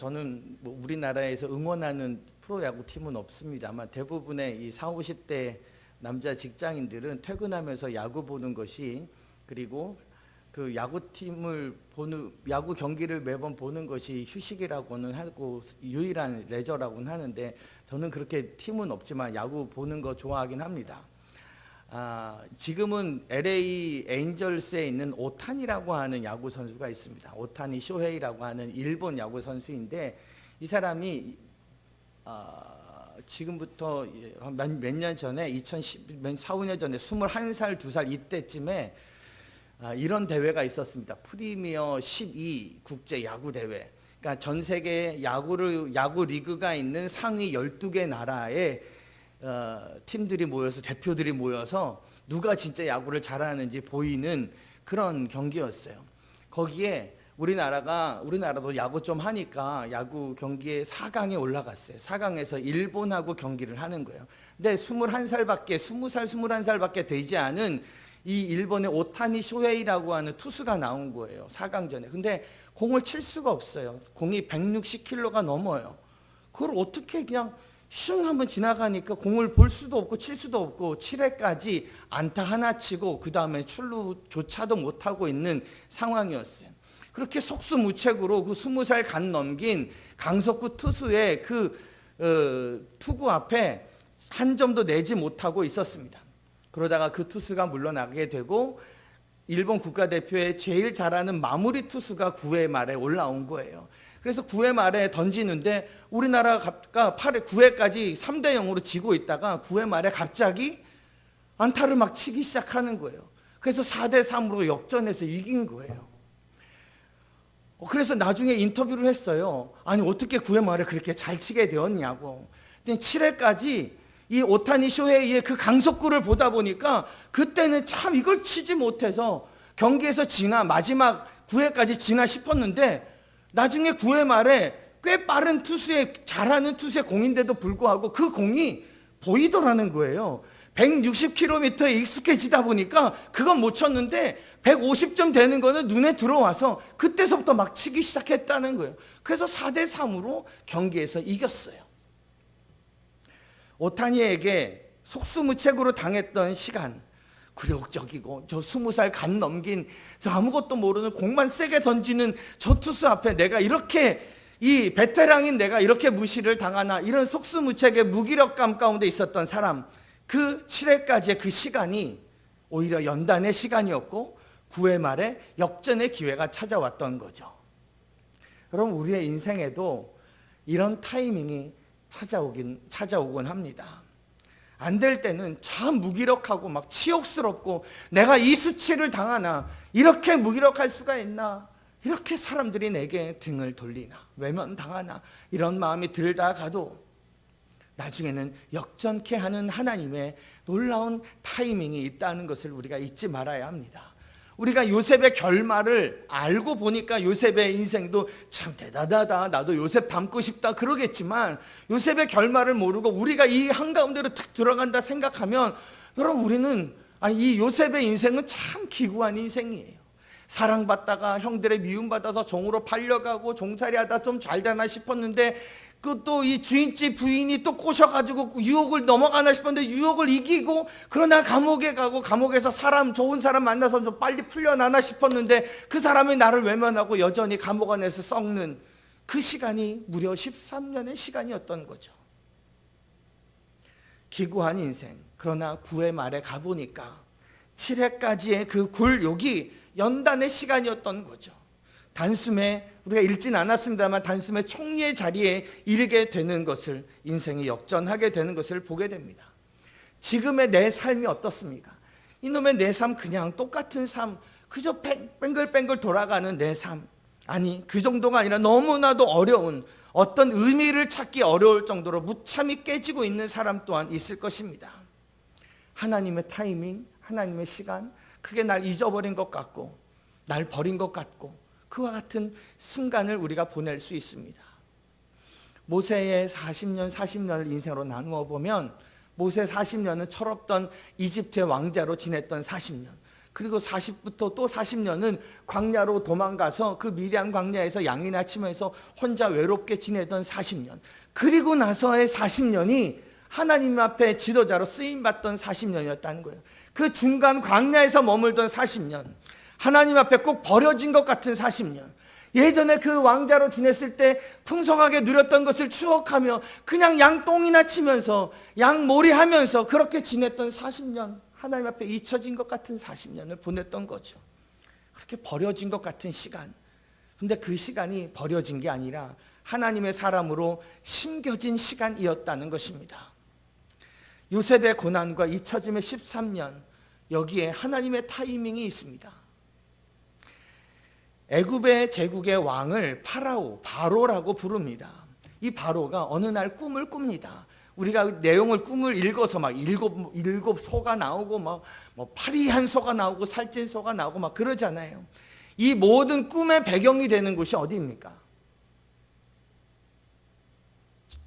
저는 뭐 우리나라에서 응원하는 프로야구 팀은 없습니다만 대부분의 이 40, 50대 남자 직장인들은 퇴근하면서 야구 보는 것이, 그리고 그 야구팀을 보는, 야구 경기를 매번 보는 것이 휴식이라고는 하고 유일한 레저라고는 하는데, 저는 그렇게 팀은 없지만 야구 보는 거 좋아하긴 합니다. 지금은 LA 에인절스에 있는 오타니라고 하는 야구 선수가 있습니다. 오타니 쇼헤이라고 하는 일본 야구 선수인데, 이 사람이 지금부터 몇 년 전에 2010, 4, 5년 전에 21살, 2살 이때쯤에 이런 대회가 있었습니다. 프리미어 12 국제 야구 대회. 그러니까 전 세계 야구 리그가 있는 상위 12개 나라의 팀들이 모여서, 대표들이 모여서 누가 진짜 야구를 잘하는지 보이는 그런 경기였어요. 거기에 우리나라도 야구 좀 하니까 야구 경기에 4강에 올라갔어요. 4강에서 일본하고 경기를 하는 거예요. 근데 21살밖에, 20살, 21살밖에 되지 않은 이 일본의 오타니 쇼헤이라고 하는 투수가 나온 거예요. 4강전에. 근데 공을 칠 수가 없어요. 공이 160km가 넘어요. 그걸 어떻게 그냥 슝 한번 지나가니까 공을 볼 수도 없고 칠 수도 없고 7회까지 안타 하나 치고 그 다음에 출루조차도 못하고 있는 상황이었어요. 그렇게 속수무책으로 그 20살 간 넘긴 강석구 투수의 투구 앞에 한 점도 내지 못하고 있었습니다. 그러다가 그 투수가 물러나게 되고 일본 국가대표의 제일 잘하는 마무리 투수가 9회 말에 올라온 거예요. 그래서 9회 말에 던지는데 우리나라가 9회까지 3대 0으로 지고 있다가 9회 말에 갑자기 안타를 막 치기 시작하는 거예요. 그래서 4대 3으로 역전해서 이긴 거예요. 그래서 나중에 인터뷰를 했어요. 아니 어떻게 9회 말에 그렇게 잘 치게 되었냐고. 근데 7회까지 이 오타니 쇼헤이의 그 강속구를 보다 보니까 그때는 참 이걸 치지 못해서 경기에서 마지막 9회까지 지나 싶었는데, 나중에 9회 말에 꽤 빠른 잘하는 투수의 공인데도 불구하고 그 공이 보이더라는 거예요. 160km에 익숙해지다 보니까 그건 못 쳤는데 150점 되는 거는 눈에 들어와서 그때서부터 막 치기 시작했다는 거예요. 그래서 4대 3으로 경기에서 이겼어요. 오타니에게 속수무책으로 당했던 시간, 굴욕적이고 저 20살 간 넘긴 저 아무것도 모르는 공만 세게 던지는 저 투수 앞에 내가 이렇게, 이 베테랑인 내가 이렇게 무시를 당하나, 이런 속수무책의 무기력감 가운데 있었던 사람, 그 7회까지의 그 시간이 오히려 연단의 시간이었고 9회 말에 역전의 기회가 찾아왔던 거죠. 여러분, 우리의 인생에도 이런 타이밍이 찾아오곤 합니다. 안 될 때는 참 무기력하고 막 치욕스럽고, 내가 이 수치를 당하나, 이렇게 무기력할 수가 있나, 이렇게 사람들이 내게 등을 돌리나, 외면당하나, 이런 마음이 들다가도 나중에는 역전케 하는 하나님의 놀라운 타이밍이 있다는 것을 우리가 잊지 말아야 합니다. 우리가 요셉의 결말을 알고 보니까 요셉의 인생도 참 대단하다, 나도 요셉 닮고 싶다 그러겠지만, 요셉의 결말을 모르고 우리가 이 한가운데로 툭 들어간다 생각하면, 여러분, 우리는 이 요셉의 인생은 참 기구한 인생이에요. 사랑받다가 형들의 미움받아서 종으로 팔려가고 종살이하다 좀 잘되나 싶었는데, 또 이 주인집 부인이 또 꼬셔가지고 유혹을 넘어가나 싶었는데 유혹을 이기고, 그러나 감옥에 가고 감옥에서 좋은 사람 만나서 좀 빨리 풀려나나 싶었는데 그 사람이 나를 외면하고 여전히 감옥 안에서 썩는 그 시간이 무려 13년의 시간이었던 거죠. 기구한 인생. 그러나 9회 말에 가보니까 7회까지의 그 굴욕이 연단의 시간이었던 거죠. 단숨에, 우리가 읽진 않았습니다만 단숨에 총리의 자리에 이르게 되는 것을, 인생이 역전하게 되는 것을 보게 됩니다. 지금의 내 삶이 어떻습니까? 이놈의 내 삶, 그냥 똑같은 삶, 그저 뺑글뺑글 돌아가는 내 삶. 아니, 그 정도가 아니라 너무나도 어려운, 어떤 의미를 찾기 어려울 정도로 무참히 깨지고 있는 사람 또한 있을 것입니다. 하나님의 타이밍, 하나님의 시간, 그게 날 잊어버린 것 같고 날 버린 것 같고, 그와 같은 순간을 우리가 보낼 수 있습니다. 모세의 40년을 인생으로 나누어 보면, 모세 40년은 철없던 이집트의 왕자로 지냈던 40년, 그리고 40부터 또 40년은 광야로 도망가서 그 미디안 광야에서 양이나 치면서 혼자 외롭게 지내던 40년. 그리고 나서의 40년이 하나님 앞에 지도자로 쓰임받던 40년이었다는 거예요. 그 중간 광야에서 머물던 40년, 하나님 앞에 꼭 버려진 것 같은 40년, 예전에 그 왕자로 지냈을 때 풍성하게 누렸던 것을 추억하며 그냥 양똥이나 치면서 양몰이 하면서 그렇게 지냈던 40년, 하나님 앞에 잊혀진 것 같은 40년을 보냈던 거죠. 그렇게 버려진 것 같은 시간. 근데 그 시간이 버려진 게 아니라 하나님의 사람으로 심겨진 시간이었다는 것입니다. 요셉의 고난과 잊혀짐의 13년, 여기에 하나님의 타이밍이 있습니다. 애굽의 제국의 왕을 바로라고 부릅니다. 이 바로가 어느 날 꿈을 꿉니다. 우리가 내용을 꿈을 읽어서 막 일곱 소가 나오고 뭐 파리한 소가 나오고 살찐 소가 나오고 막 그러잖아요. 이 모든 꿈의 배경이 되는 곳이 어디입니까?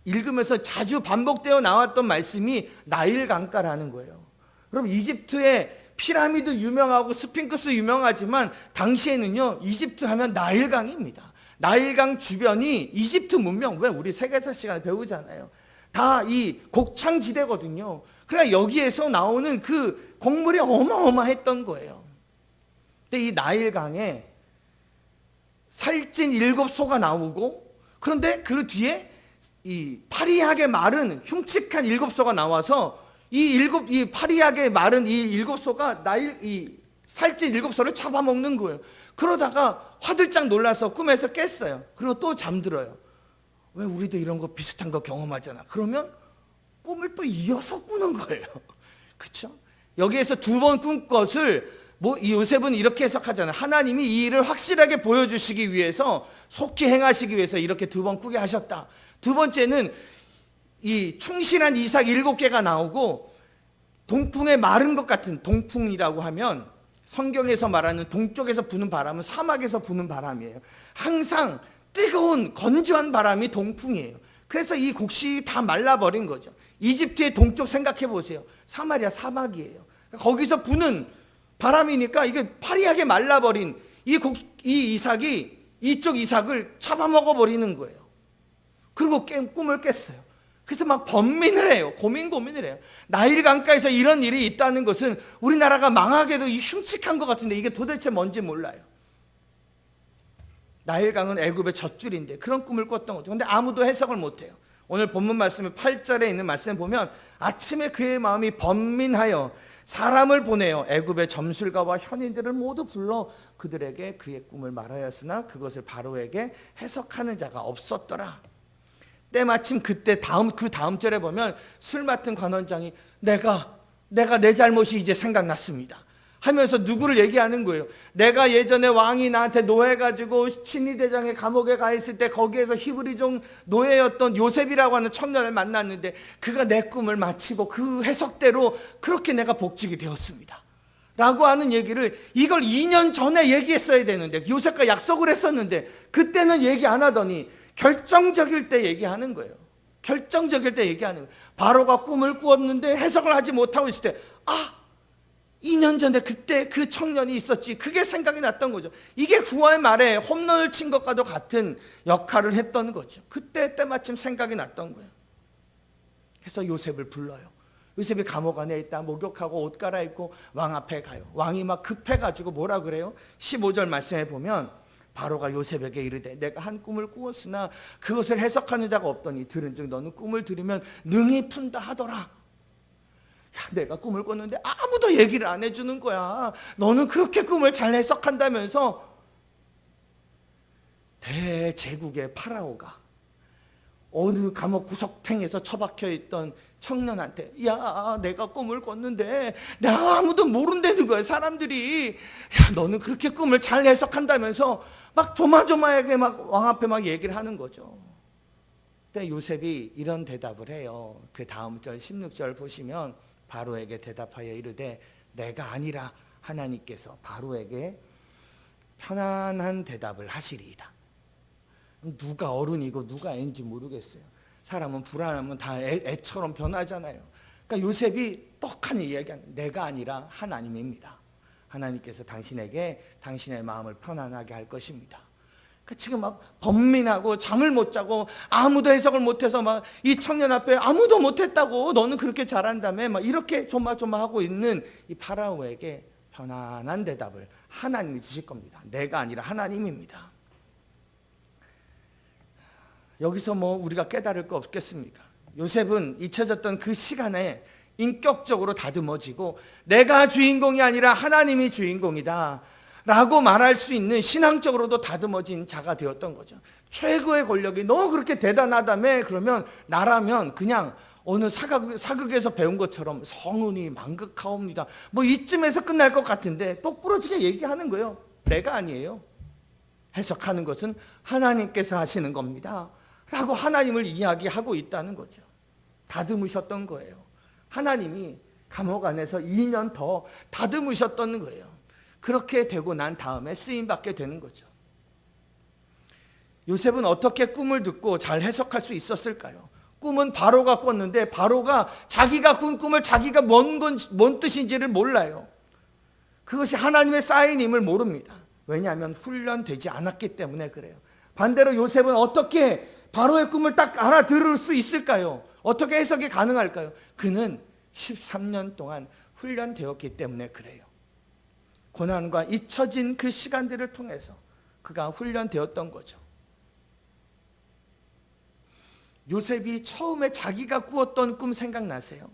읽으면서 자주 반복되어 나왔던 말씀이 나일 강가라는 거예요. 그럼 이집트의 피라미드 유명하고 스핑크스 유명하지만 당시에는요, 이집트 하면 나일강입니다. 나일강 주변이 이집트 문명, 왜 우리 세계사 시간에 배우잖아요. 다 이 곡창지대거든요. 그러니까 여기에서 나오는 그 곡물이 어마어마했던 거예요. 근데 이 나일강에 살찐 7소가 나오고, 그런데 그 뒤에 이 파리하게 마른 흉측한 7소가 나와서 이 파리하게 마른 이 7소가 이 살찐 7소를 잡아먹는 거예요. 그러다가 화들짝 놀라서 꿈에서 깼어요. 그리고 또 잠들어요. 왜 우리도 이런 거 비슷한 거 경험하잖아. 그러면 꿈을 또 이어서 꾸는 거예요. 그렇죠? 여기에서 2번 꾼 것을 이 요셉은 이렇게 해석하잖아요. 하나님이 이 일을 확실하게 보여주시기 위해서, 속히 행하시기 위해서 이렇게 2번 꾸게 하셨다. 두 번째는 이 충실한 이삭 7개가 나오고, 동풍에 마른 것 같은, 동풍이라고 하면 성경에서 말하는 동쪽에서 부는 바람은 사막에서 부는 바람이에요. 항상 뜨거운 건조한 바람이 동풍이에요. 그래서 이 곡식이 다 말라버린 거죠. 이집트의 동쪽 생각해 보세요. 사마리아 사막이에요. 거기서 부는 바람이니까 이게 파리하게 말라버린 이 이삭이 이쪽 이삭을 잡아먹어 버리는 거예요. 그리고 꿈을 깼어요. 그래서 막 번민을 해요. 고민을 해요. 나일 강가에서 이런 일이 있다는 것은 우리나라가 망하게도 흉측한 것 같은데 이게 도대체 뭔지 몰라요. 나일강은 애굽의 젖줄인데 그런 꿈을 꿨던 거죠. 근데 아무도 해석을 못해요. 오늘 본문 말씀에 8절에 있는 말씀을 보면, 아침에 그의 마음이 번민하여 사람을 보내어 애굽의 점술가와 현인들을 모두 불러 그들에게 그의 꿈을 말하였으나 그것을 바로에게 해석하는 자가 없었더라. 때마침 그때 그 다음 절에 보면 술 맡은 관원장이 내가 내 잘못이 이제 생각났습니다 하면서 누구를 얘기하는 거예요. 내가 예전에 왕이 나한테 노해가지고 친위대장의 감옥에 가 있을 때 거기에서 히브리종 노예였던 요셉이라고 하는 청년을 만났는데 그가 내 꿈을 마치고 그 해석대로 그렇게 내가 복직이 되었습니다 라고 하는 얘기를, 이걸 2년 전에 얘기했어야 되는데, 요셉과 약속을 했었는데 그때는 얘기 안 하더니 결정적일 때 얘기하는 거예요. 결정적일 때 얘기하는 거예요. 바로가 꿈을 꾸었는데 해석을 하지 못하고 있을 때, 2년 전에 그때 그 청년이 있었지. 그게 생각이 났던 거죠. 이게 9월 말에 홈런을 친 것과도 같은 역할을 했던 거죠. 그때 때마침 생각이 났던 거예요. 그래서 요셉을 불러요. 요셉이 감옥 안에 있다 목욕하고 옷 갈아입고 왕 앞에 가요. 왕이 막 급해가지고 뭐라 그래요? 15절 말씀에 보면 바로가 요셉에게 이르되 내가 한 꿈을 꾸었으나 그것을 해석하는 자가 없더니 들은즉 너는 꿈을 들으면 능히 푼다 하더라. 내가 꿈을 꿨는데 아무도 얘기를 안 해주는 거야. 너는 그렇게 꿈을 잘 해석한다면서. 대제국의 파라오가 어느 감옥 구석탱에서 처박혀 있던 청년한테, 야, 내가 꿈을 꿨는데 내가 아무도 모른다는 거야. 사람들이, 야, 너는 그렇게 꿈을 잘 해석한다면서 막 조마조마하게 막 왕 앞에 막 얘기를 하는 거죠. 근데 요셉이 이런 대답을 해요. 그 다음 절 16절 보시면 바로에게 대답하여 이르되 내가 아니라 하나님께서 바로에게 편안한 대답을 하시리이다. 누가 어른이고 누가 애인지 모르겠어요. 사람은 불안하면 다 애처럼 변하잖아요. 그러니까 요셉이 떡하니 이야기하는, 내가 아니라 하나님입니다. 하나님께서 당신에게 당신의 마음을 편안하게 할 것입니다. 지금 막 번민하고 잠을 못 자고 아무도 해석을 못해서 막 이 청년 앞에 아무도 못했다고 너는 그렇게 잘한다며 막 이렇게 조마조마하고 있는 이 파라오에게 편안한 대답을 하나님이 주실 겁니다. 내가 아니라 하나님입니다. 여기서 뭐 우리가 깨달을 거 없겠습니까? 요셉은 잊혀졌던 그 시간에 인격적으로 다듬어지고 내가 주인공이 아니라 하나님이 주인공이다 라고 말할 수 있는 신앙적으로도 다듬어진 자가 되었던 거죠. 최고의 권력이 너 그렇게 대단하다며 그러면 나라면 그냥 어느 사극에서 배운 것처럼 성은이 만극하옵니다. 뭐 이쯤에서 끝날 것 같은데 똑부러지게 얘기하는 거예요. 내가 아니에요. 해석하는 것은 하나님께서 하시는 겁니다 라고 하나님을 이야기하고 있다는 거죠. 다듬으셨던 거예요. 하나님이 감옥 안에서 2년 더 다듬으셨던 거예요. 그렇게 되고 난 다음에 쓰임받게 되는 거죠. 요셉은 어떻게 꿈을 듣고 잘 해석할 수 있었을까요? 꿈은 바로가 꿨는데 바로가 자기가 꾼 꿈을 자기가 뭔 뜻인지를 몰라요. 그것이 하나님의 사인임을 모릅니다. 왜냐하면 훈련되지 않았기 때문에 그래요. 반대로 요셉은 어떻게 바로의 꿈을 딱 알아들을 수 있을까요? 어떻게 해석이 가능할까요? 그는 13년 동안 훈련되었기 때문에 그래요. 고난과 잊혀진 그 시간들을 통해서 그가 훈련되었던 거죠. 요셉이 처음에 자기가 꾸었던 꿈 생각나세요?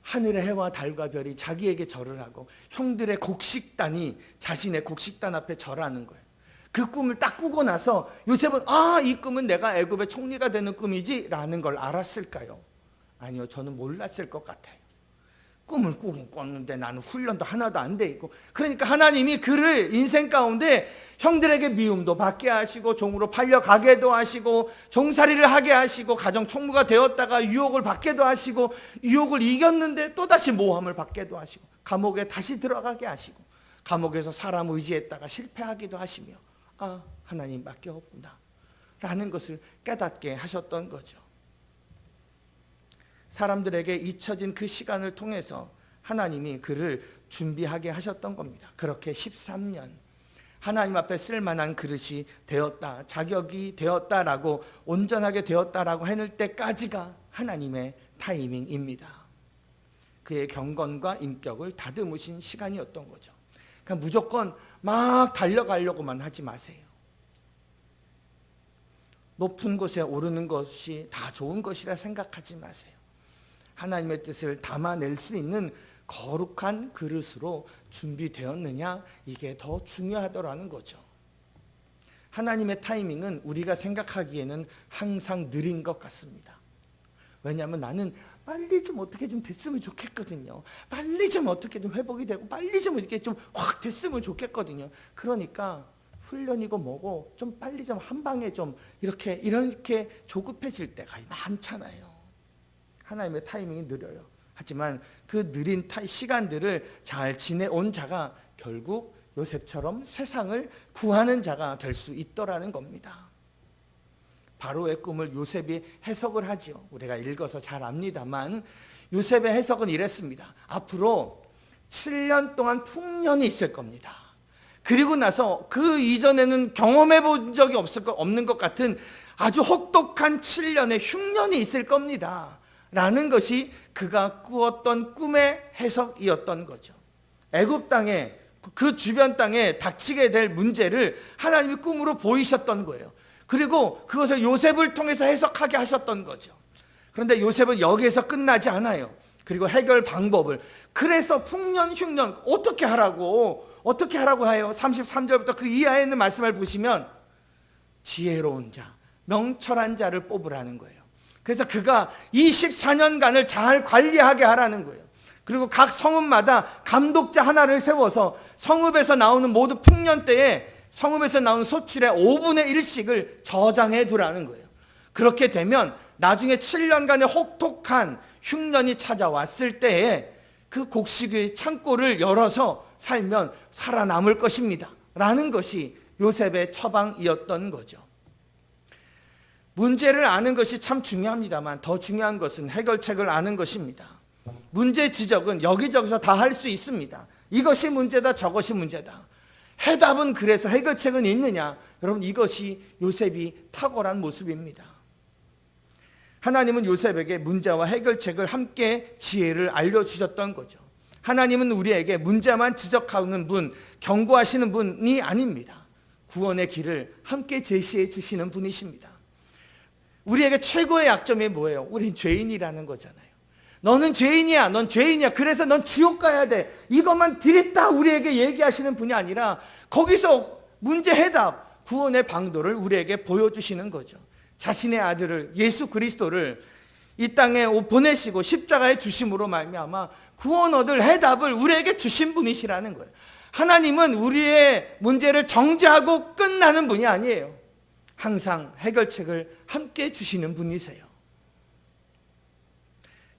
하늘의 해와 달과 별이 자기에게 절을 하고 형들의 곡식단이 자신의 곡식단 앞에 절하는 거예요. 그 꿈을 딱 꾸고 나서 요셉은 이 꿈은 내가 애굽의 총리가 되는 꿈이지 라는 걸 알았을까요? 아니요, 저는 몰랐을 것 같아요. 꿈을 꾸긴 꿨는데 나는 훈련도 하나도 안 돼 있고, 그러니까 하나님이 그를 인생 가운데 형들에게 미움도 받게 하시고 종으로 팔려가게도 하시고 종살이를 하게 하시고 가정 총무가 되었다가 유혹을 받게도 하시고 유혹을 이겼는데 또다시 모함을 받게도 하시고 감옥에 다시 들어가게 하시고 감옥에서 사람 의지했다가 실패하기도 하시며 하나님밖에 없구나 라는 것을 깨닫게 하셨던 거죠. 사람들에게 잊혀진 그 시간을 통해서 하나님이 그를 준비하게 하셨던 겁니다. 그렇게 13년 하나님 앞에 쓸만한 그릇이 되었다, 자격이 되었다라고 온전하게 되었다라고 해낼 때까지가 하나님의 타이밍입니다. 그의 경건과 인격을 다듬으신 시간이었던 거죠. 그러니까 무조건 막 달려가려고만 하지 마세요. 높은 곳에 오르는 것이 다 좋은 것이라 생각하지 마세요. 하나님의 뜻을 담아낼 수 있는 거룩한 그릇으로 준비되었느냐, 이게 더 중요하더라는 거죠. 하나님의 타이밍은 우리가 생각하기에는 항상 느린 것 같습니다. 왜냐하면 나는 빨리 좀 어떻게 좀 됐으면 좋겠거든요. 빨리 좀 어떻게 좀 회복이 되고 빨리 좀 이렇게 좀 확 됐으면 좋겠거든요. 그러니까 훈련이고 뭐고 좀 빨리 좀 한 방에 좀 이렇게 조급해질 때가 많잖아요. 하나님의 타이밍이 느려요. 하지만 그 느린 시간들을 잘 지내온 자가 결국 요셉처럼 세상을 구하는 자가 될 수 있더라는 겁니다. 바로의 꿈을 요셉이 해석을 하죠. 우리가 읽어서 잘 압니다만 요셉의 해석은 이랬습니다. 앞으로 7년 동안 풍년이 있을 겁니다. 그리고 나서 그 이전에는 경험해 본 적이 없는 것 같은 아주 혹독한 7년의 흉년이 있을 겁니다 라는 것이 그가 꾸었던 꿈의 해석이었던 거죠. 애굽 땅에 그 주변 땅에 닥치게 될 문제를 하나님이 꿈으로 보이셨던 거예요. 그리고 그것을 요셉을 통해서 해석하게 하셨던 거죠. 그런데 요셉은 여기에서 끝나지 않아요. 그리고 해결 방법을, 그래서 풍년 흉년 어떻게 하라고 해요. 33절부터 그 이하에 있는 말씀을 보시면 지혜로운 자, 명철한 자를 뽑으라는 거예요. 그래서 그가 24년간을 잘 관리하게 하라는 거예요. 그리고 각 성읍마다 감독자 하나를 세워서 성읍에서 나오는 모두 풍년 때에 성읍에서 나오는 소출의 5분의 1씩을 저장해 두라는 거예요. 그렇게 되면 나중에 7년간의 혹독한 흉년이 찾아왔을 때에 그 곡식의 창고를 열어서 살면 살아남을 것입니다 라는 것이 요셉의 처방이었던 거죠. 문제를 아는 것이 참 중요합니다만 더 중요한 것은 해결책을 아는 것입니다. 문제 지적은 여기저기서 다 할 수 있습니다. 이것이 문제다, 저것이 문제다. 해답은 그래서 해결책은 있느냐? 여러분, 이것이 요셉이 탁월한 모습입니다. 하나님은 요셉에게 문제와 해결책을 함께 지혜를 알려주셨던 거죠. 하나님은 우리에게 문제만 지적하는 분, 경고하시는 분이 아닙니다. 구원의 길을 함께 제시해 주시는 분이십니다. 우리에게 최고의 약점이 뭐예요? 우린 죄인이라는 거잖아요. 너는 죄인이야, 넌 죄인이야, 그래서 넌 지옥 가야 돼. 이것만 드립다 우리에게 얘기하시는 분이 아니라 거기서 문제 해답, 구원의 방도를 우리에게 보여주시는 거죠. 자신의 아들을, 예수 그리스도를 이 땅에 보내시고 십자가에 주심으로 말미암아 구원 얻을 해답을 우리에게 주신 분이시라는 거예요. 하나님은 우리의 문제를 정죄하고 끝나는 분이 아니에요. 항상 해결책을 함께 주시는 분이세요.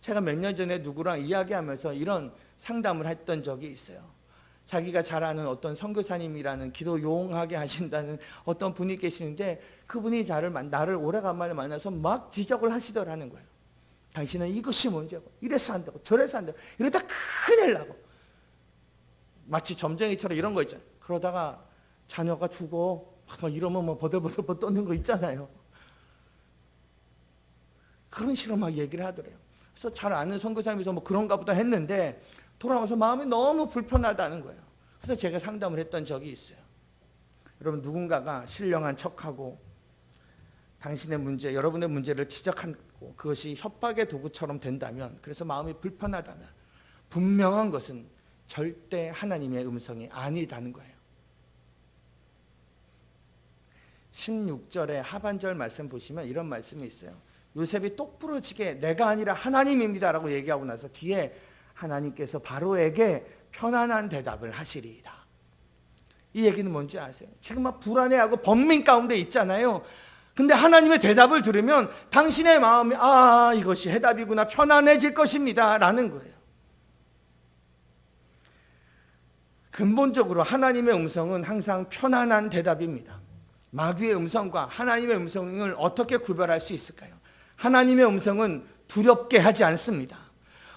제가 몇 년 전에 누구랑 이야기하면서 이런 상담을 했던 적이 있어요. 자기가 잘 아는 어떤 선교사님이라는 기도 용하게 하신다는 어떤 분이 계시는데 그분이 나를 오래간만에 만나서 막 지적을 하시더라는 거예요. 당신은 이것이 문제고 이래서 안 되고 저래서 안 되고 이러다 큰일 나고, 마치 점쟁이처럼 이런 거 있잖아요. 그러다가 자녀가 죽어 막 이러면 뭐 버들버들 떠는 거 있잖아요. 그런 식으로 막 얘기를 하더래요. 그래서 잘 아는 선교사님에서 뭐 그런가 보다 했는데 돌아와서 마음이 너무 불편하다는 거예요. 그래서 제가 상담을 했던 적이 있어요. 여러분, 누군가가 신령한 척하고 당신의 문제, 여러분의 문제를 지적하고 그것이 협박의 도구처럼 된다면, 그래서 마음이 불편하다면 분명한 것은 절대 하나님의 음성이 아니다는 거예요. 16절의 하반절 말씀 보시면 이런 말씀이 있어요. 요셉이 똑부러지게 내가 아니라 하나님입니다 라고 얘기하고 나서 뒤에 하나님께서 바로에게 편안한 대답을 하시리이다. 이 얘기는 뭔지 아세요? 지금 막 불안해하고 번민 가운데 있잖아요. 근데 하나님의 대답을 들으면 당신의 마음이 이것이 해답이구나, 편안해질 것입니다 라는 거예요. 근본적으로 하나님의 음성은 항상 편안한 대답입니다. 마귀의 음성과 하나님의 음성을 어떻게 구별할 수 있을까요? 하나님의 음성은 두렵게 하지 않습니다.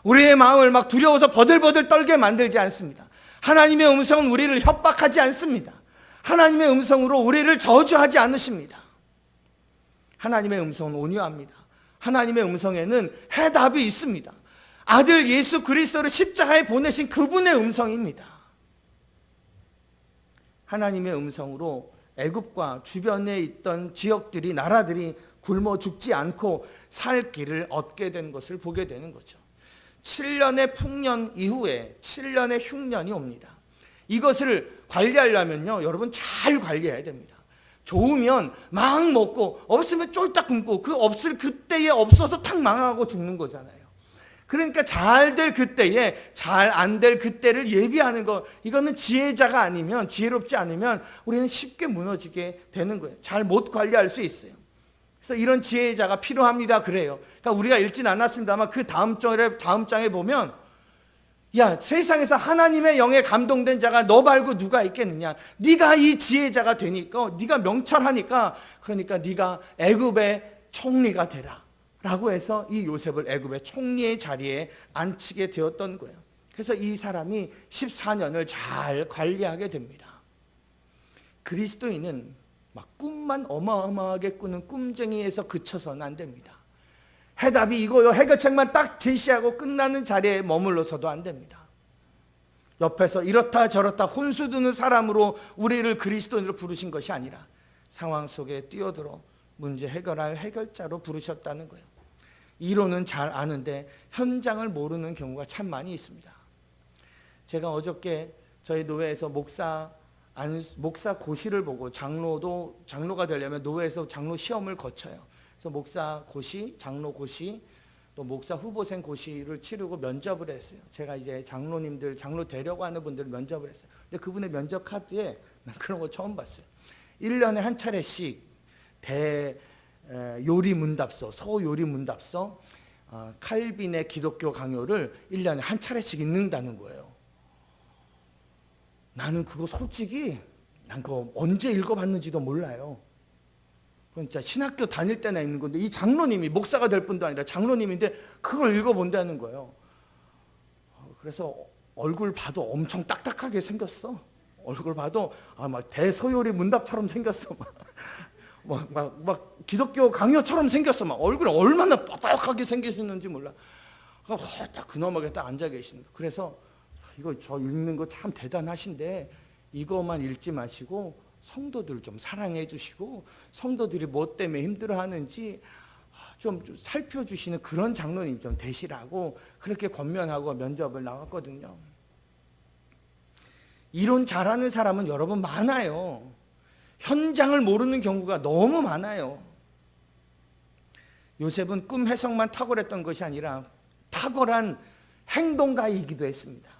우리의 마음을 막 두려워서 버들버들 떨게 만들지 않습니다. 하나님의 음성은 우리를 협박하지 않습니다. 하나님의 음성으로 우리를 저주하지 않으십니다. 하나님의 음성은 온유합니다. 하나님의 음성에는 해답이 있습니다. 아들 예수 그리스도를 십자가에 보내신 그분의 음성입니다. 하나님의 음성으로 애굽과 주변에 있던 지역들이, 나라들이 굶어 죽지 않고 살 길을 얻게 된 것을 보게 되는 거죠. 7년의 풍년 이후에 7년의 흉년이 옵니다. 이것을 관리하려면요, 여러분 잘 관리해야 됩니다. 좋으면 막 먹고 없으면 쫄딱 굶고, 그 없을 그때에 없어서 탁 망하고 죽는 거잖아요. 그러니까 잘 될 그때에 잘 안 될 그때를 예비하는 거, 이거는 지혜자가 아니면, 지혜롭지 않으면 우리는 쉽게 무너지게 되는 거예요. 잘 못 관리할 수 있어요. 그래서 이런 지혜자가 필요합니다 그래요. 그러니까 우리가 읽진 않았습니다만 그 다음 장에 보면, 야, 세상에서 하나님의 영에 감동된 자가 너 말고 누가 있겠느냐. 네가 이 지혜자가 되니까, 네가 명철하니까, 그러니까 네가 애굽의 총리가 되라 라고 해서 이 요셉을 애굽의 총리의 자리에 앉히게 되었던 거예요. 그래서 이 사람이 14년을 잘 관리하게 됩니다. 그리스도인은 막 꿈만 어마어마하게 꾸는 꿈쟁이에서 그쳐서는 안 됩니다. 해답이 이거요, 해결책만 딱 제시하고 끝나는 자리에 머물러서도 안 됩니다. 옆에서 이렇다 저렇다 훈수 두는 사람으로 우리를 그리스도인으로 부르신 것이 아니라 상황 속에 뛰어들어 문제 해결할 해결자로 부르셨다는 거예요. 이론은 잘 아는데 현장을 모르는 경우가 참 많이 있습니다. 제가 어저께 저희 노회에서 목사 고시를 보고, 장로가 되려면 노회에서 장로 시험을 거쳐요. 그래서 목사 고시, 장로 고시, 또 목사 후보생 고시를 치르고 면접을 했어요. 제가 이제 장로님들, 장로 되려고 하는 분들 면접을 했어요. 근데 그분의 면접 카드에 난 그런 거 처음 봤어요. 1년에 한 차례씩 요리 문답서, 소요리 문답서, 칼빈의 기독교 강요를 1년에 한 차례씩 읽는다는 거예요. 나는 그거 솔직히 난 그거 언제 읽어봤는지도 몰라요. 진짜 신학교 다닐 때나 읽는 건데, 이 장로님이 목사가 될 뿐도 아니라 장로님인데 그걸 읽어본다는 거예요. 그래서 얼굴 봐도 엄청 딱딱하게 생겼어. 얼굴 봐도 막 대소요리 문답처럼 생겼어. 막 기독교 강요처럼 생겼어. 막 얼굴이 얼마나 빡빡하게 생기셨는지 몰라. 딱 근엄하게 딱 앉아 계시는 거예요. 그래서 이거 저 읽는 거 참 대단하신데 이거만 읽지 마시고 성도들 좀 사랑해 주시고 성도들이 뭐 때문에 힘들어하는지 좀 살펴주시는 그런 장로님 좀 되시라고 그렇게 권면하고 면접을 나갔거든요. 이론 잘하는 사람은 여러분 많아요. 현장을 모르는 경우가 너무 많아요. 요셉은 꿈 해석만 탁월했던 것이 아니라 탁월한 행동가이기도 했습니다.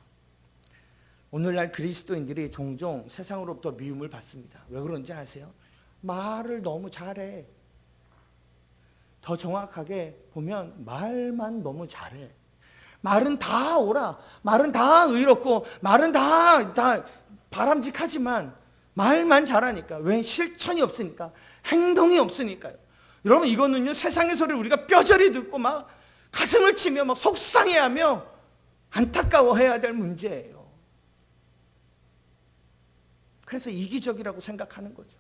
오늘날 그리스도인들이 종종 세상으로부터 미움을 받습니다. 왜 그런지 아세요? 말을 너무 잘해. 더 정확하게 보면 말만 너무 잘해. 말은 다 옳아. 말은 다 의롭고 말은 다 바람직하지만 말만 잘하니까. 왜? 실천이 없으니까. 행동이 없으니까요. 여러분 이거는요 세상의 소리를 우리가 뼈저리 듣고 막 가슴을 치며 막 속상해하며 안타까워해야 될 문제예요. 그래서 이기적이라고 생각하는 거죠.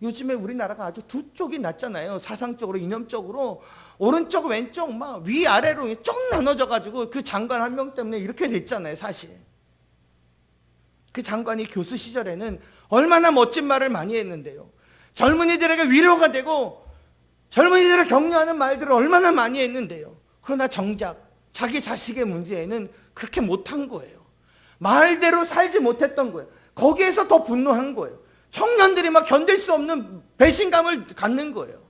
요즘에 우리나라가 아주 두 쪽이 났잖아요. 사상적으로 이념적으로 오른쪽 왼쪽 막 위아래로 쭉 나눠져 가지고 그 장관 한 명 때문에 이렇게 됐잖아요. 사실 그 장관이 교수 시절에는 얼마나 멋진 말을 많이 했는데요. 젊은이들에게 위로가 되고 젊은이들을 격려하는 말들을 얼마나 많이 했는데요. 그러나 정작 자기 자식의 문제에는 그렇게 못한 거예요. 말대로 살지 못했던 거예요. 거기에서 더 분노한 거예요. 청년들이 막 견딜 수 없는 배신감을 갖는 거예요.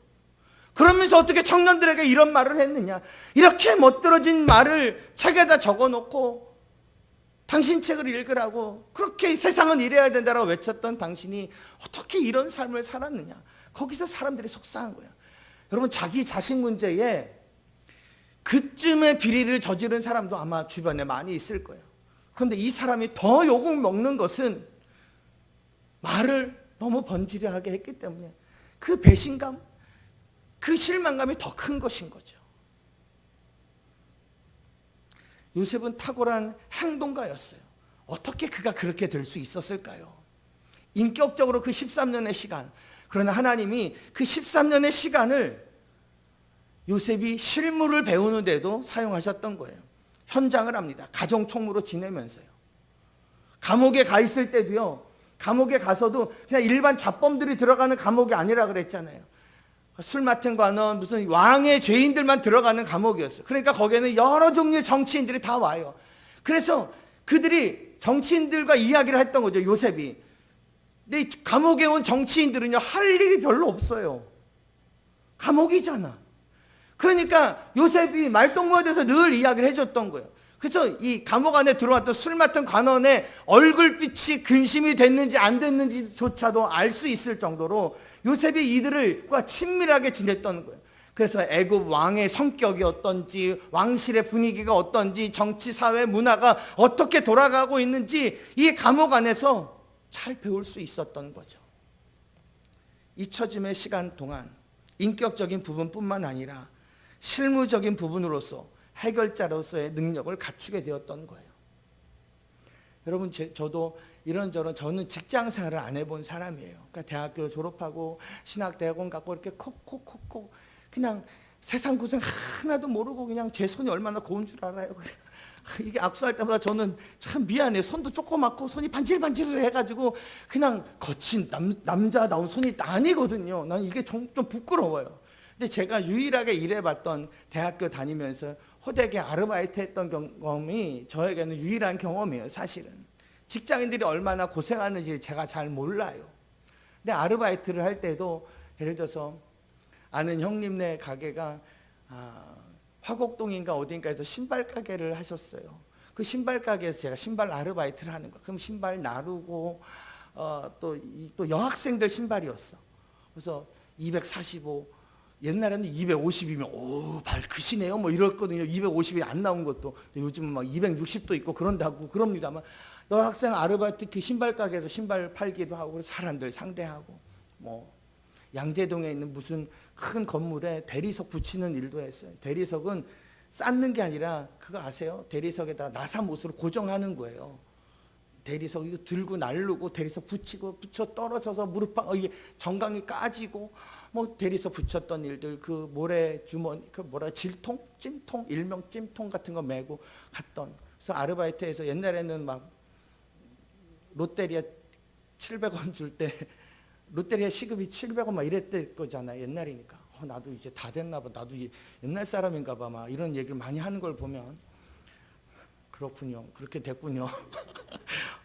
그러면서 어떻게 청년들에게 이런 말을 했느냐. 이렇게 멋들어진 말을 책에다 적어놓고 당신 책을 읽으라고 그렇게 세상은 이래야 된다라고 외쳤던 당신이 어떻게 이런 삶을 살았느냐. 거기서 사람들이 속상한 거예요. 여러분 자기 자식 문제에 그쯤의 비리를 저지른 사람도 아마 주변에 많이 있을 거예요. 그런데 이 사람이 더 욕을 먹는 것은 말을 너무 번지르하게 했기 때문에 그 배신감, 그 실망감이 더 큰 것인 거죠. 요셉은 탁월한 행동가였어요. 어떻게 그가 그렇게 될 수 있었을까요? 인격적으로 그 13년의 시간, 그러나 하나님이 그 13년의 시간을 요셉이 실무를 배우는 데도 사용하셨던 거예요. 현장을 합니다. 가정 총무로 지내면서요. 감옥에 가 있을 때도요. 감옥에 가서도 그냥 일반 잡범들이 들어가는 감옥이 아니라 그랬잖아요. 술 맡은 관원, 무슨 왕의 죄인들만 들어가는 감옥이었어요. 그러니까 거기에는 여러 종류의 정치인들이 다 와요. 그래서 그들이 정치인들과 이야기를 했던 거죠. 요셉이. 근데 이 감옥에 온 정치인들은요 할 일이 별로 없어요. 감옥이잖아. 그러니까 요셉이 말동무에 대해서 늘 이야기를 해줬던 거예요. 그래서 이 감옥 안에 들어왔던 술 맡은 관원의 얼굴빛이 근심이 됐는지 안 됐는지조차도 알 수 있을 정도로 요셉이 이들과 친밀하게 지냈던 거예요. 그래서 애굽 왕의 성격이 어떤지, 왕실의 분위기가 어떤지, 정치, 사회, 문화가 어떻게 돌아가고 있는지 이 감옥 안에서 잘 배울 수 있었던 거죠. 잊혀짐의 시간 동안 인격적인 부분뿐만 아니라 실무적인 부분으로서 해결자로서의 능력을 갖추게 되었던 거예요. 여러분 저도 이런저런 저는 직장 생활을 안 해본 사람이에요. 그러니까 대학교 졸업하고 신학대학원 가고 이렇게 콕콕콕콕 그냥 세상 구성 하나도 모르고 그냥 제 손이 얼마나 고운 줄 알아요. 이게 악수할 때마다 저는 참 미안해요. 손도 조그맣고 손이 반질반질 해가지고 그냥 거친 남자다운 손이 아니거든요. 난 이게 좀 부끄러워요. 근데 제가 유일하게 일해봤던 대학교 다니면서 호되게 아르바이트 했던 경험이 저에게는 유일한 경험이에요. 사실은 직장인들이 얼마나 고생하는지 제가 잘 몰라요. 근데 아르바이트를 할 때도 예를 들어서 아는 형님네 가게가 화곡동인가 어딘가에서 신발 가게를 하셨어요. 그 신발 가게에서 제가 신발 아르바이트를 하는 거예요. 그럼 신발 나르고 또 여학생들 신발이었어. 그래서 245 옛날에는 250이면 오 발 크시네요 뭐 이랬거든요. 250이 안 나온 것도 요즘은 막 260도 있고 그런다고 그럽니다만 여학생 아르바이트 그 신발 가게에서 신발 팔기도 하고 사람들 상대하고 뭐 양재동에 있는 무슨 큰 건물에 대리석 붙이는 일도 했어요. 대리석은 쌓는 게 아니라 그거 아세요? 대리석에다 나사못으로 고정하는 거예요. 대리석 이거 들고 날르고 대리석 붙여 떨어져서 무릎 이게 정강이 까지고 뭐 대리석 붙였던 일들, 그 모래 주머니, 그 뭐라 질통, 찜통, 일명 찜통 같은 거 메고 갔던. 그래서 아르바이트에서 옛날에는 막 롯데리아 700원 줄 때 롯데리아 시급이 700원 막 이랬을 거잖아요. 옛날이니까. 나도 이제 다 됐나 봐. 나도 옛날 사람인가 봐. 막 이런 얘기를 많이 하는 걸 보면 그렇군요. 그렇게 됐군요.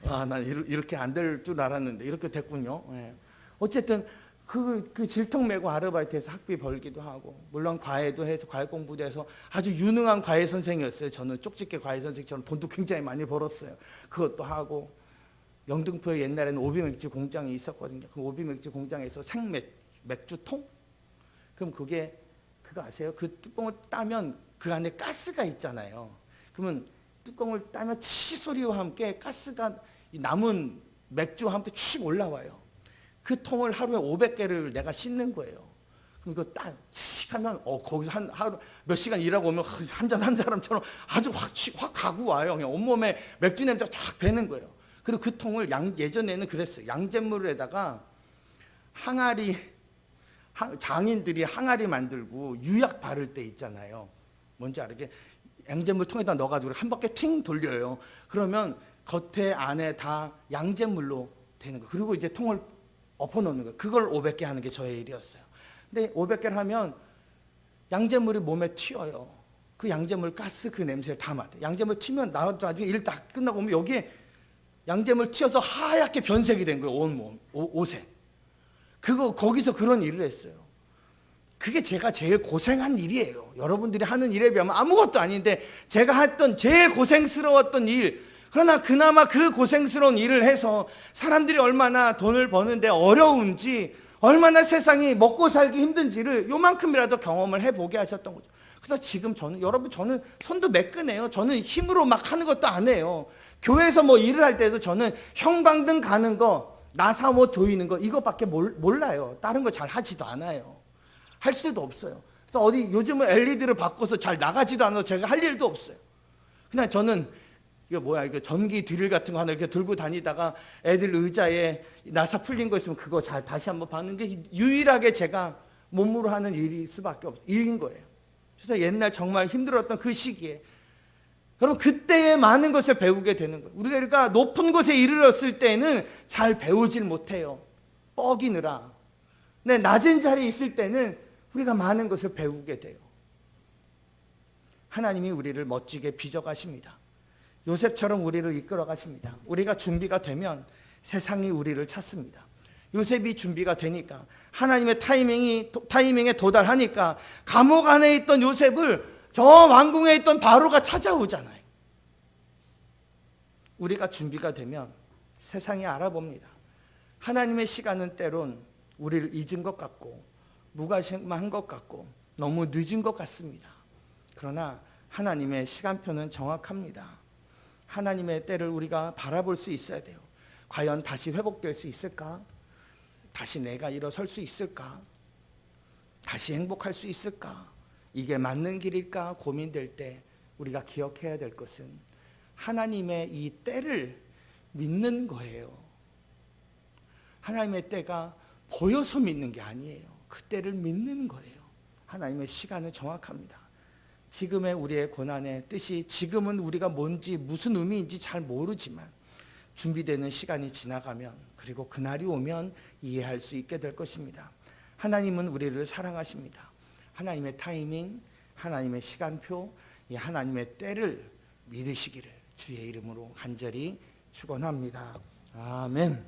난 이렇게 안 될 줄 알았는데 이렇게 됐군요. 예. 어쨌든 그 질통 메고 아르바이트해서 학비 벌기도 하고, 물론 과외도 해서 과외 공부도 해서 아주 유능한 과외 선생이었어요. 저는 쪽집게 과외 선생처럼 돈도 굉장히 많이 벌었어요. 그것도 하고, 영등포에 옛날에는 오비맥주 공장이 있었거든요. 그 오비맥주 공장에서 생맥주통? 그럼 그거 아세요? 그 뚜껑을 따면 그 안에 가스가 있잖아요. 그러면 뚜껑을 따면 치 소리와 함께 가스가 남은 맥주와 함께 칙 올라와요. 그 통을 하루에 500개를 내가 씻는 거예요. 그럼 이거 딱 칙 하면 거기서 하루 몇 시간 일하고 오면 한잔 한 사람처럼 아주 확 가고 와요. 그냥 온몸에 맥주 냄새가 쫙 배는 거예요. 그리고 그 통을 예전에는 그랬어요. 양잿물에다가 항아리, 장인들이 항아리 만들고 유약 바를 때 있잖아요. 뭔지 알게? 양잿물 통에다 넣어가지고 한 바퀴 팅 돌려요. 그러면 겉에 안에 다 양잿물로 되는 거예요. 그리고 이제 통을 엎어놓는 거예요. 그걸 500개 하는 게 저의 일이었어요. 근데 500개를 하면 양잿물이 몸에 튀어요. 그 양잿물 가스 그 냄새를 다 맡아요. 양잿물 튀면 나중에 일 다 끝나고 오면 여기에 양잿물 튀어서 하얗게 변색이 된 거예요. 온몸, 옷에. 거기서 그런 일을 했어요. 그게 제가 제일 고생한 일이에요. 여러분들이 하는 일에 비하면 아무것도 아닌데 제가 했던 제일 고생스러웠던 일, 그러나 그나마 그 고생스러운 일을 해서 사람들이 얼마나 돈을 버는데 어려운지, 얼마나 세상이 먹고 살기 힘든지를 요만큼이라도 경험을 해보게 하셨던 거죠. 그래서 지금 저는 손도 매끈해요. 저는 힘으로 막 하는 것도 안 해요. 교회에서 뭐 일을 할 때도 저는 형광등 가는 거, 나사못 조이는 거 이것밖에 몰라요. 다른 거 잘 하지도 않아요. 할 수도 없어요. 그래서 요즘은 LED를 바꿔서 잘 나가지도 않아서 제가 할 일도 없어요. 그냥 저는 이거 전기 드릴 같은 거 하나 이렇게 들고 다니다가 애들 의자에 나사 풀린 거 있으면 그거 다시 한번 받는 게 유일하게 제가 몸으로 하는 일일 수밖에 없어요. 일인 거예요. 그래서 옛날 정말 힘들었던 그 시기에 여러분 그때에 많은 것을 배우게 되는 거예요. 우리가 그러니까 높은 곳에 이르렀을 때는 잘 배우질 못해요. 뻐기느라. 근데 낮은 자리에 있을 때는 우리가 많은 것을 배우게 돼요. 하나님이 우리를 멋지게 빚어가십니다. 요셉처럼 우리를 이끌어 가십니다. 우리가 준비가 되면 세상이 우리를 찾습니다. 요셉이 준비가 되니까, 하나님의 타이밍에 도달하니까 감옥 안에 있던 요셉을 저 왕궁에 있던 바로가 찾아오잖아요. 우리가 준비가 되면 세상이 알아봅니다. 하나님의 시간은 때론 우리를 잊은 것 같고 무관심한 것 같고 너무 늦은 것 같습니다. 그러나 하나님의 시간표는 정확합니다. 하나님의 때를 우리가 바라볼 수 있어야 돼요. 과연 다시 회복될 수 있을까? 다시 내가 일어설 수 있을까? 다시 행복할 수 있을까? 이게 맞는 길일까 고민될 때 우리가 기억해야 될 것은 하나님의 이 때를 믿는 거예요. 하나님의 때가 보여서 믿는 게 아니에요. 그 때를 믿는 거예요. 하나님의 시간은 정확합니다. 지금의 우리의 고난의 뜻이 지금은 우리가 뭔지 무슨 의미인지 잘 모르지만 준비되는 시간이 지나가면, 그리고 그날이 오면 이해할 수 있게 될 것입니다. 하나님은 우리를 사랑하십니다. 하나님의 타이밍, 하나님의 시간표, 이 하나님의 때를 믿으시기를 주의 이름으로 간절히 축원합니다. 아멘.